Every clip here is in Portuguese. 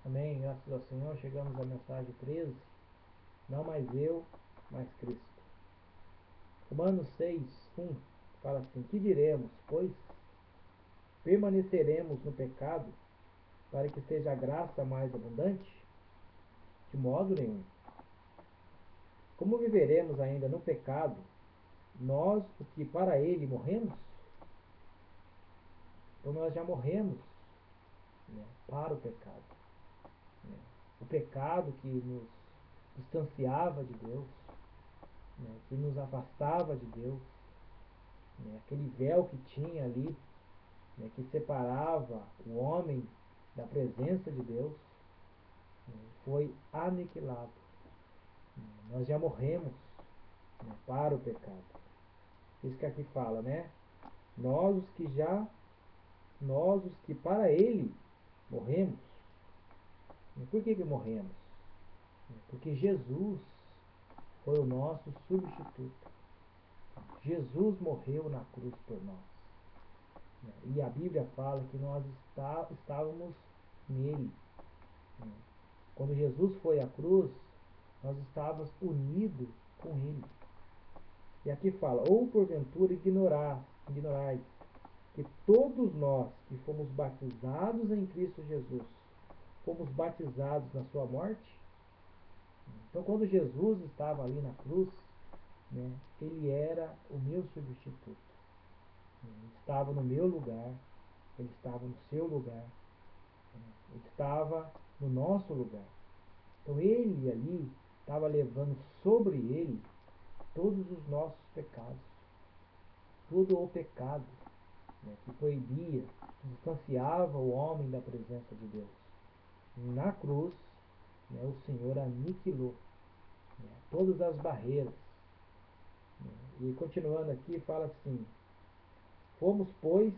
Amém. Graças ao Senhor. Chegamos à mensagem 13. Não mais eu, mas Cristo. Romanos 6:1 fala assim: que diremos, pois? Permaneceremos no pecado para que seja a graça mais abundante? De modo nenhum. Como viveremos ainda no pecado, nós, o que para ele morremos? Então nós já morremos, né, para o pecado. Né? O pecado que nos distanciava de Deus, né, que nos afastava de Deus, né, aquele véu que tinha ali, né, que separava o homem da presença de Deus, né, foi aniquilado. Nós já morremos, né, para o pecado. Isso que aqui fala, né? Nós os que para ele morremos. E por que morremos? Porque Jesus foi o nosso substituto. Jesus morreu na cruz por nós. E a Bíblia fala que nós estávamos nele. Quando Jesus foi à cruz, nós estávamos unidos com ele. E aqui fala: ou porventura ignorais que todos nós que fomos batizados em Cristo Jesus, fomos batizados na sua morte? Então, quando Jesus estava ali na cruz, né, ele era o meu substituto. Ele estava no meu lugar, ele estava no seu lugar, ele estava no nosso lugar. Então, ele ali estava levando sobre ele todos os nossos pecados, todo o pecado, né, que proibia, que distanciava o homem da presença de Deus. Na cruz, né, o Senhor aniquilou, né, todas as barreiras. E continuando aqui, fala assim: fomos, pois,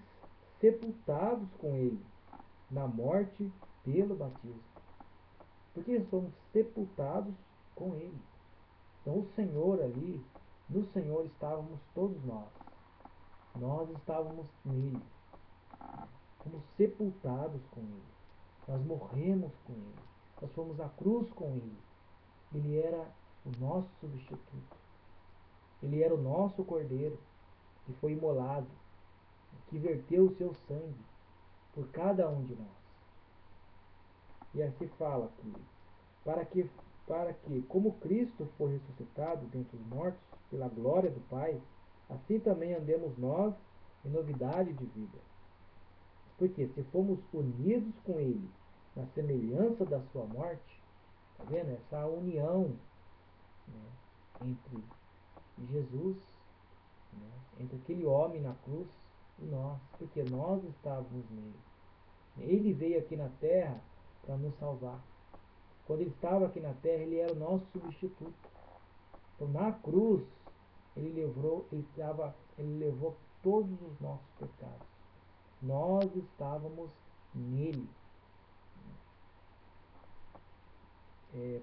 sepultados com ele na morte pelo batismo. Porque somos sepultados com ele. Então o Senhor ali, no Senhor estávamos todos nós. Nós estávamos nele. Fomos sepultados com ele. Nós morremos com ele. Nós fomos à cruz com ele. Ele era o nosso substituto. Ele era o nosso cordeiro que foi imolado, que verteu o seu sangue por cada um de nós. E assim fala que para que, como Cristo foi ressuscitado dentre os mortos pela glória do Pai, assim também andemos nós em novidade de vida. Porque se fomos unidos com Ele na semelhança da sua morte, tá vendo? Essa união, né, entre Jesus, né, entre aquele homem na cruz e nós, porque nós estávamos nele. Ele veio aqui na terra para nos salvar. Quando ele estava aqui na terra, ele era o nosso substituto. Então, na cruz, ele levou todos os nossos pecados. Nós estávamos nele.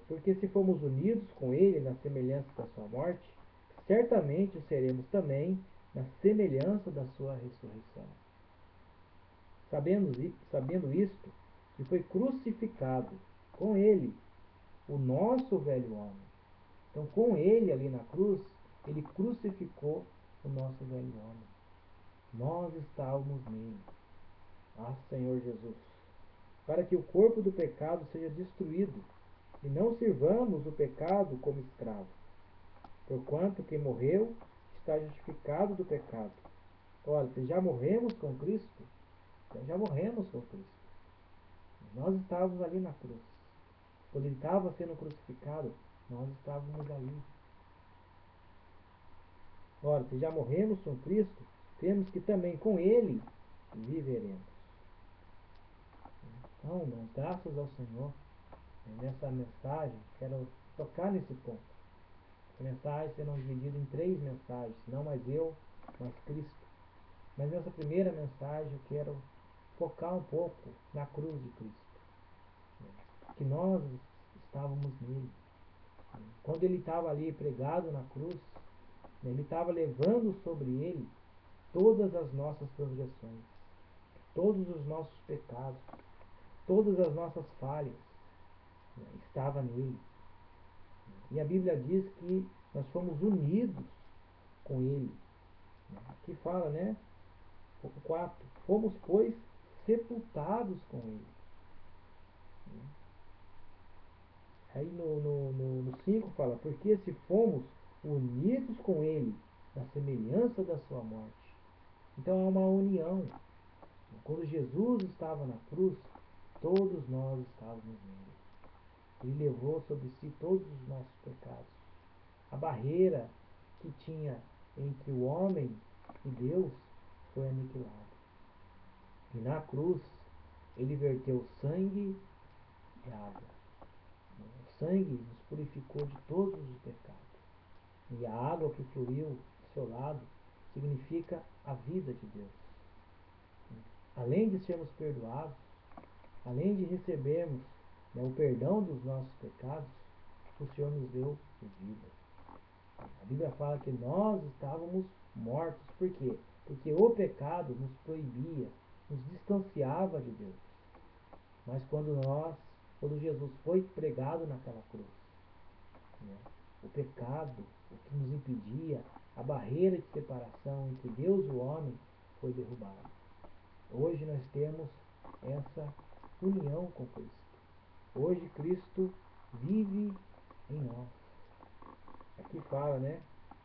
Porque se fomos unidos com ele na semelhança da sua morte, certamente seremos também na semelhança da sua ressurreição. Sabendo isto, que foi crucificado com ele o nosso velho homem. Então, com ele ali na cruz, ele crucificou o nosso velho homem. Nós estávamos nele. Ah, Senhor Jesus, para que o corpo do pecado seja destruído e não sirvamos o pecado como escravo. Porquanto quem morreu está justificado do pecado. Olha, se já morremos com Cristo, então já morremos com Cristo. Nós estávamos ali na cruz. Quando ele estava sendo crucificado, nós estávamos ali. Ora, se já morremos com Cristo, temos que também com Ele viveremos. Então, irmãos, graças ao Senhor, nessa mensagem, quero tocar nesse ponto. A mensagem será dividida em 3 mensagens, não mais eu, mas Cristo. Mas nessa primeira mensagem eu quero focar um pouco na cruz de Cristo. Que nós estávamos nele. Quando ele estava ali pregado na cruz, ele estava levando sobre ele todas as nossas transgressões, todos os nossos pecados, todas as nossas falhas. estava nele. E a Bíblia diz que nós fomos unidos com ele. Aqui fala, né? 4. Fomos, pois, sepultados com ele. Aí no 5 fala, porque se fomos unidos com ele na semelhança da sua morte. Então há uma união. Quando Jesus estava na cruz, todos nós estávamos nele. Ele levou sobre si todos os nossos pecados. A barreira que tinha entre o homem e Deus foi aniquilada. E na cruz, ele verteu sangue e água. O sangue nos purificou de todos os pecados. E a água que fluiu do seu lado significa a vida de Deus. Além de sermos perdoados, além de recebermos, né, o perdão dos nossos pecados, o Senhor nos deu vida. A Bíblia fala que nós estávamos mortos. Por quê? Porque o pecado nos proibia, nos distanciava de Deus. Mas quando Jesus foi pregado naquela cruz, né, o pecado, o que nos impedia, a barreira de separação entre Deus e o homem foi derrubada. Hoje nós temos essa união com Cristo. Hoje Cristo vive em nós. Aqui fala, né?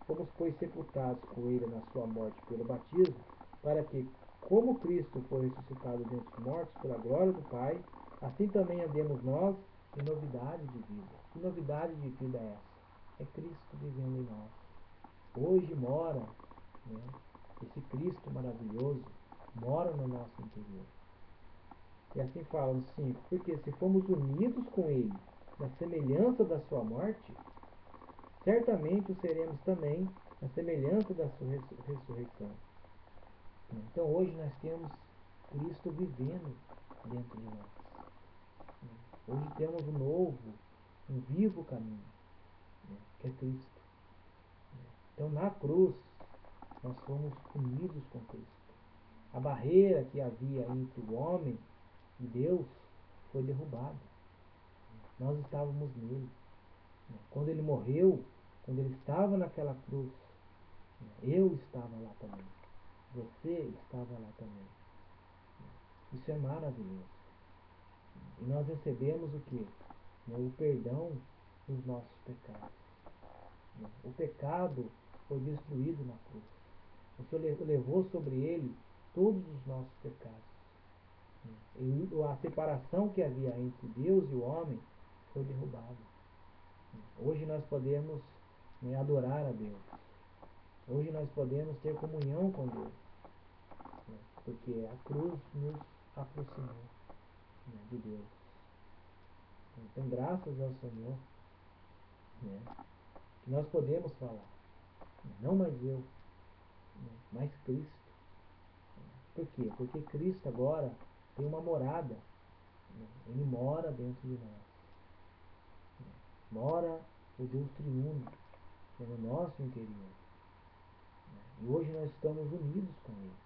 Fomos, pois, sepultados com ele na sua morte pelo batismo, para que, como Cristo foi ressuscitado dentre os mortos pela glória do Pai, assim também andemos nós em novidade de vida. Que novidade de vida é essa? É Cristo vivendo em nós. Hoje mora, né, esse Cristo maravilhoso, mora no nosso interior. E assim fala no 5, porque se fomos unidos com ele na semelhança da sua morte, certamente o seremos também na semelhança da sua ressurreição. Então hoje nós temos Cristo vivendo dentro de nós. Hoje temos um novo, um vivo caminho, que é Cristo. Então na cruz nós fomos unidos com Cristo. A barreira que havia entre o homem e Deus foi derrubada. Nós estávamos nele. Quando ele morreu, quando ele estava naquela cruz, eu estava lá também. Você estava lá também. Isso é maravilhoso. E nós recebemos o quê? O perdão dos nossos pecados. O pecado foi destruído na cruz. O Senhor levou sobre ele todos os nossos pecados. E a separação que havia entre Deus e o homem foi derrubada. Hoje nós podemos, né, adorar a Deus. Hoje nós podemos ter comunhão com Deus. Né, porque a cruz nos aproximou, né, de Deus. Então, graças ao Senhor, né, que nós podemos falar. Não mais eu, né, mas Cristo. Por quê? Porque Cristo agora tem uma morada. Né, ele mora dentro de nós. Mora o Deus triuno, né, no nosso interior. E hoje nós estamos unidos com ele.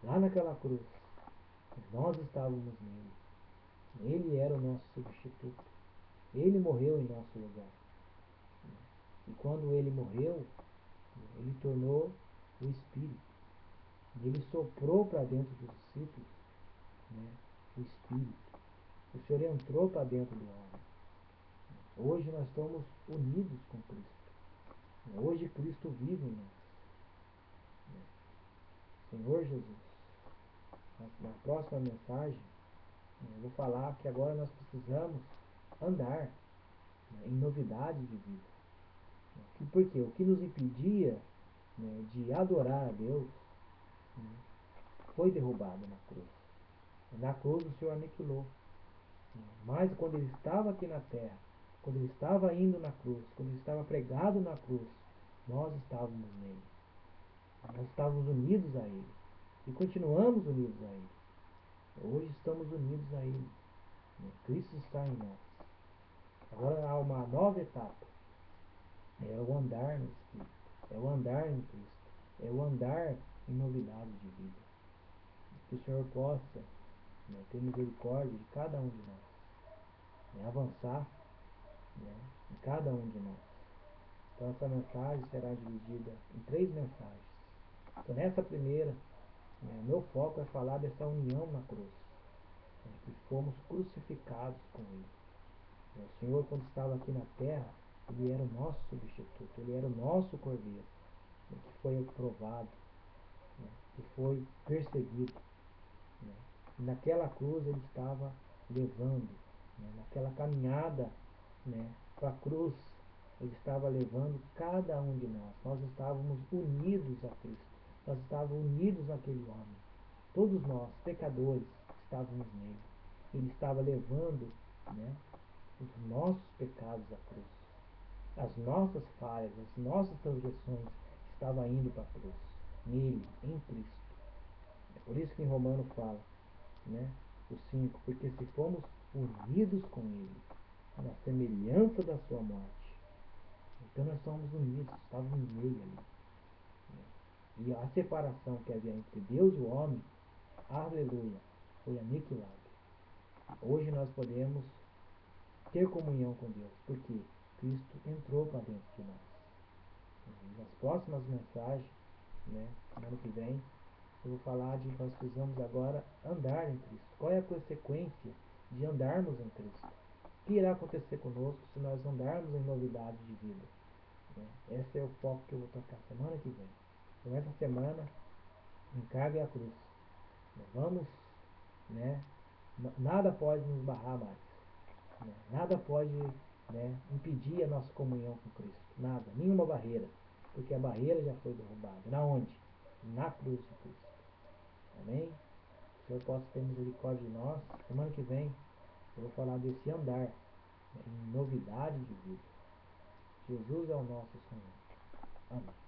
Lá naquela cruz, nós estávamos nele. Ele era o nosso substituto. Ele morreu em nosso lugar. E quando ele morreu, ele tornou o Espírito. E ele soprou para dentro dos discípulos, né, o Espírito. O Senhor entrou para dentro do homem. Hoje nós estamos unidos com Cristo. Hoje Cristo vive em nós. Senhor Jesus, na próxima mensagem, eu vou falar que agora nós precisamos andar, né, em novidade de vida. Por quê? O que nos impedia, né, de adorar a Deus, né, foi derrubado na cruz. Na cruz o Senhor aniquilou. Mas quando ele estava aqui na terra, quando ele estava indo na cruz, quando ele estava pregado na cruz, nós estávamos nele. Nós estávamos unidos a ele. E continuamos unidos a ele. Hoje estamos unidos a ele. Cristo está em nós. Agora há uma nova etapa. É o andar no Espírito. É o andar em Cristo. É o andar em novidade de vida. Que o Senhor possa, né, ter misericórdia de cada um de nós. avançar, né, em cada um de nós. Então essa mensagem será dividida em 3 mensagens. Então nessa primeira, né, meu foco é falar dessa união na cruz, né, que fomos crucificados com Ele. O Senhor, quando estava aqui na terra, Ele era o nosso substituto, Ele era o nosso cordeiro, né, que foi provado, né, que foi perseguido, né. E naquela cruz Ele estava levando, né, naquela caminhada, né, para a cruz, Ele estava levando cada um de nós. Nós estávamos unidos a Cristo, nós estávamos unidos àquele homem. Todos nós, pecadores, estávamos nele. Ele estava levando, né, os nossos pecados à cruz. As nossas falhas, as nossas transgressões estavam indo para a cruz. Nele, em Cristo. É por isso que em Romano fala, né, o 5, porque se fomos unidos com Ele, na semelhança da sua morte, então nós somos unidos, estávamos nele ali. E a separação que havia entre Deus e o homem, aleluia, foi aniquilada. Hoje nós podemos ter comunhão com Deus, porque Cristo entrou para dentro de nós. E nas próximas mensagens, né, semana que vem, eu vou falar de que nós precisamos agora andar em Cristo. Qual é a consequência de andarmos em Cristo? O que irá acontecer conosco se nós andarmos em novidade de vida? Né? Esse é o foco que eu vou tocar semana que vem. Então essa semana, encargue a cruz. Vamos, né? Nada pode nos barrar mais. Né? Nada pode, né, impedir a nossa comunhão com Cristo. Nada, nenhuma barreira. Porque a barreira já foi derrubada. Na onde? Na cruz de Cristo. Amém? Que o Senhor possa ter misericórdia de nós. Semana que vem eu vou falar desse andar, né, em novidade de vida. Jesus é o nosso Senhor. Amém.